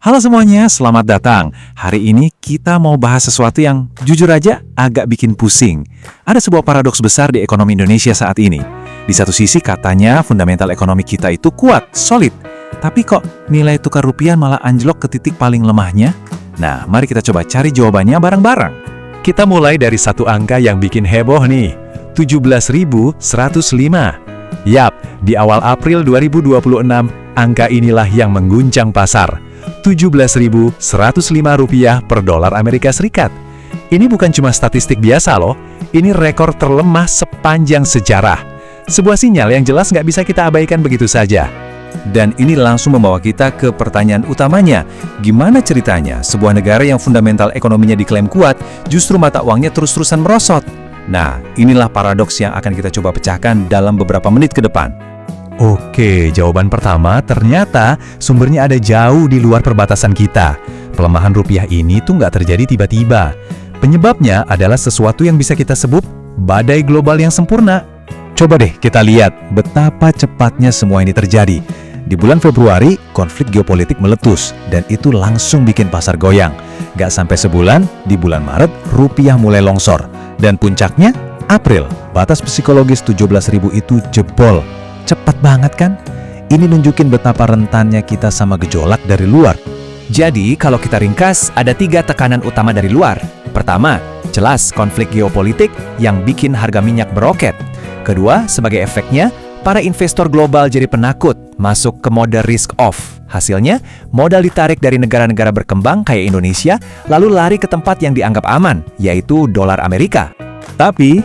Halo semuanya, selamat datang. Hari ini kita mau bahas sesuatu yang jujur aja agak bikin pusing. Ada sebuah paradoks besar di ekonomi Indonesia saat ini. Di satu sisi katanya fundamental ekonomi kita itu kuat, solid. Tapi kok nilai tukar rupiah malah anjlok ke titik paling lemahnya? Nah, mari kita coba cari jawabannya bareng-bareng. Kita mulai dari satu angka yang bikin heboh nih, 17.105. Yap, di awal April 2026, angka inilah yang mengguncang pasar. 17.105 rupiah per dolar Amerika Serikat. Ini bukan cuma statistik biasa loh, ini rekor terlemah sepanjang sejarah. Sebuah sinyal yang jelas nggak bisa kita abaikan begitu saja. Dan ini langsung membawa kita ke pertanyaan utamanya, gimana ceritanya sebuah negara yang fundamental ekonominya diklaim kuat, justru mata uangnya terus-terusan merosot? Nah, inilah paradoks yang akan kita coba pecahkan dalam beberapa menit ke depan. Oke, jawaban pertama ternyata sumbernya ada jauh di luar perbatasan kita. Pelemahan rupiah ini tuh nggak terjadi tiba-tiba. Penyebabnya adalah sesuatu yang bisa kita sebut badai global yang sempurna. Coba deh kita lihat betapa cepatnya semua ini terjadi. Di bulan Februari, konflik geopolitik meletus dan itu langsung bikin pasar goyang. Nggak sampai sebulan, di bulan Maret, rupiah mulai longsor. Dan puncaknya, April, batas psikologis 17.000 itu jebol. Cepat banget kan? Ini nunjukin betapa rentannya kita sama gejolak dari luar. Jadi, kalau kita ringkas, ada 3 tekanan utama dari luar. Pertama, jelas konflik geopolitik yang bikin harga minyak meroket. Kedua, sebagai efeknya, para investor global jadi penakut, masuk ke mode risk off. Hasilnya, modal ditarik dari negara-negara berkembang kayak Indonesia, lalu lari ke tempat yang dianggap aman, yaitu dolar Amerika. Tapi,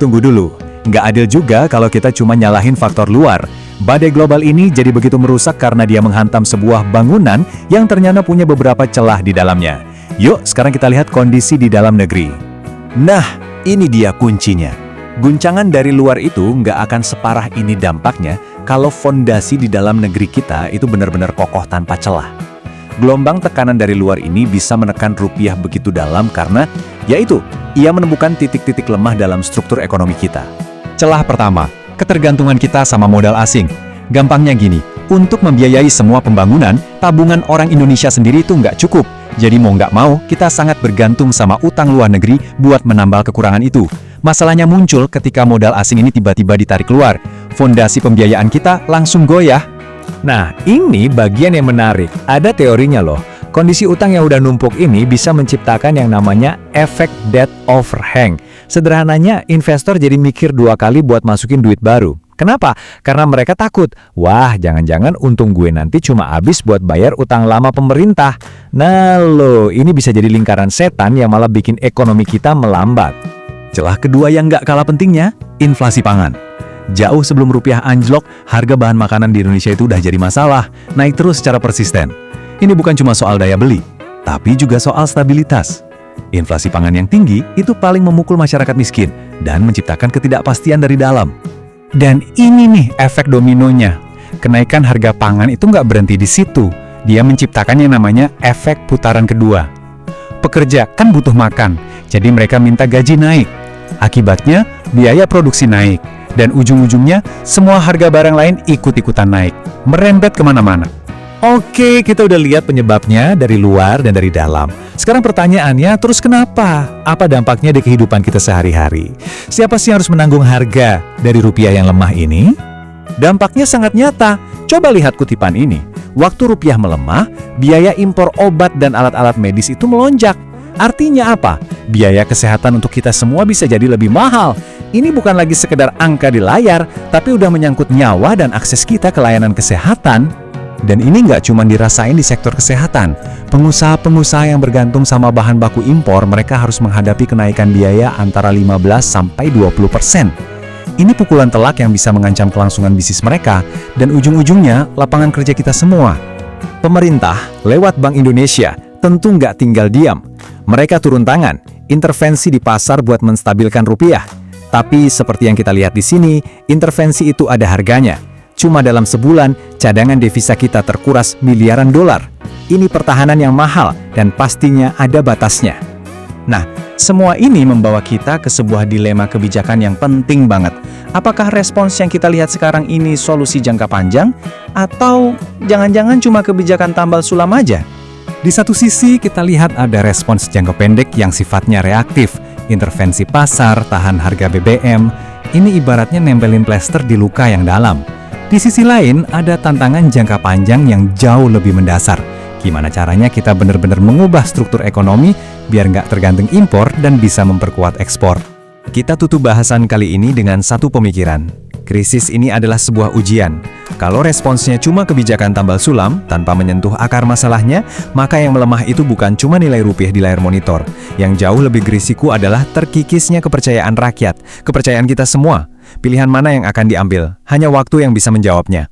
tunggu dulu. Nggak adil juga kalau kita cuma nyalahin faktor luar. Badai global ini jadi begitu merusak karena dia menghantam sebuah bangunan yang ternyata punya beberapa celah di dalamnya. Yuk, sekarang kita lihat kondisi di dalam negeri. Nah, ini dia kuncinya. Guncangan dari luar itu nggak akan separah ini dampaknya kalau fondasi di dalam negeri kita itu benar-benar kokoh tanpa celah. Gelombang tekanan dari luar ini bisa menekan rupiah begitu dalam karena, yaitu, ia menemukan titik-titik lemah dalam struktur ekonomi kita. Celah pertama, ketergantungan kita sama modal asing. Gampangnya gini, untuk membiayai semua pembangunan, tabungan orang Indonesia sendiri itu nggak cukup. Jadi mau nggak mau, kita sangat bergantung sama utang luar negeri buat menambal kekurangan itu. Masalahnya muncul ketika modal asing ini tiba-tiba ditarik keluar. Fondasi pembiayaan kita langsung goyah. Nah, ini bagian yang menarik. Ada teorinya loh. Kondisi utang yang udah numpuk ini bisa menciptakan yang namanya efek debt overhang. Sederhananya, investor jadi mikir 2 kali buat masukin duit baru. Kenapa? Karena mereka takut, wah jangan-jangan untung gue nanti cuma habis buat bayar utang lama pemerintah. Nah loh, ini bisa jadi lingkaran setan yang malah bikin ekonomi kita melambat. Celah kedua yang nggak kalah pentingnya, inflasi pangan. Jauh sebelum rupiah anjlok, harga bahan makanan di Indonesia itu udah jadi masalah, naik terus secara persisten. Ini bukan cuma soal daya beli, tapi juga soal stabilitas. Inflasi pangan yang tinggi itu paling memukul masyarakat miskin dan menciptakan ketidakpastian dari dalam. Dan ini nih efek dominonya. Kenaikan harga pangan itu nggak berhenti di situ. Dia menciptakan yang namanya efek putaran kedua. Pekerja kan butuh makan, jadi mereka minta gaji naik. Akibatnya, biaya produksi naik. Dan ujung-ujungnya, semua harga barang lain ikut-ikutan naik. Merembet kemana-mana. Oke, kita udah lihat penyebabnya dari luar dan dari dalam. Sekarang pertanyaannya, terus kenapa? Apa dampaknya di kehidupan kita sehari-hari? Siapa sih yang harus menanggung harga dari rupiah yang lemah ini? Dampaknya sangat nyata. Coba lihat kutipan ini. Waktu rupiah melemah, biaya impor obat dan alat-alat medis itu melonjak. Artinya apa? Biaya kesehatan untuk kita semua bisa jadi lebih mahal. Ini bukan lagi sekedar angka di layar, tapi udah menyangkut nyawa dan akses kita ke layanan kesehatan. Dan ini nggak cuma dirasain di sektor kesehatan. Pengusaha-pengusaha yang bergantung sama bahan baku impor, mereka harus menghadapi kenaikan biaya antara 15-20%. Ini pukulan telak yang bisa mengancam kelangsungan bisnis mereka, dan ujung-ujungnya lapangan kerja kita semua. Pemerintah, lewat Bank Indonesia, tentu nggak tinggal diam. Mereka turun tangan, intervensi di pasar buat menstabilkan rupiah. Tapi seperti yang kita lihat di sini, intervensi itu ada harganya. Cuma dalam sebulan, cadangan devisa kita terkuras miliaran dolar. Ini pertahanan yang mahal dan pastinya ada batasnya. Nah, semua ini membawa kita ke sebuah dilema kebijakan yang penting banget. Apakah respons yang kita lihat sekarang ini solusi jangka panjang? Atau jangan-jangan cuma kebijakan tambal sulam aja? Di satu sisi, kita lihat ada respons jangka pendek yang sifatnya reaktif, intervensi pasar, tahan harga BBM. Ini ibaratnya nempelin plester di luka yang dalam. Di sisi lain, ada tantangan jangka panjang yang jauh lebih mendasar. Gimana caranya kita benar-benar mengubah struktur ekonomi biar nggak tergantung impor dan bisa memperkuat ekspor. Kita tutup bahasan kali ini dengan satu pemikiran. Krisis ini adalah sebuah ujian. Kalau responsnya cuma kebijakan tambal sulam tanpa menyentuh akar masalahnya, maka yang melemah itu bukan cuma nilai rupiah di layar monitor. Yang jauh lebih berisiko adalah terkikisnya kepercayaan rakyat, kepercayaan kita semua. Pilihan mana yang akan diambil? Hanya waktu yang bisa menjawabnya.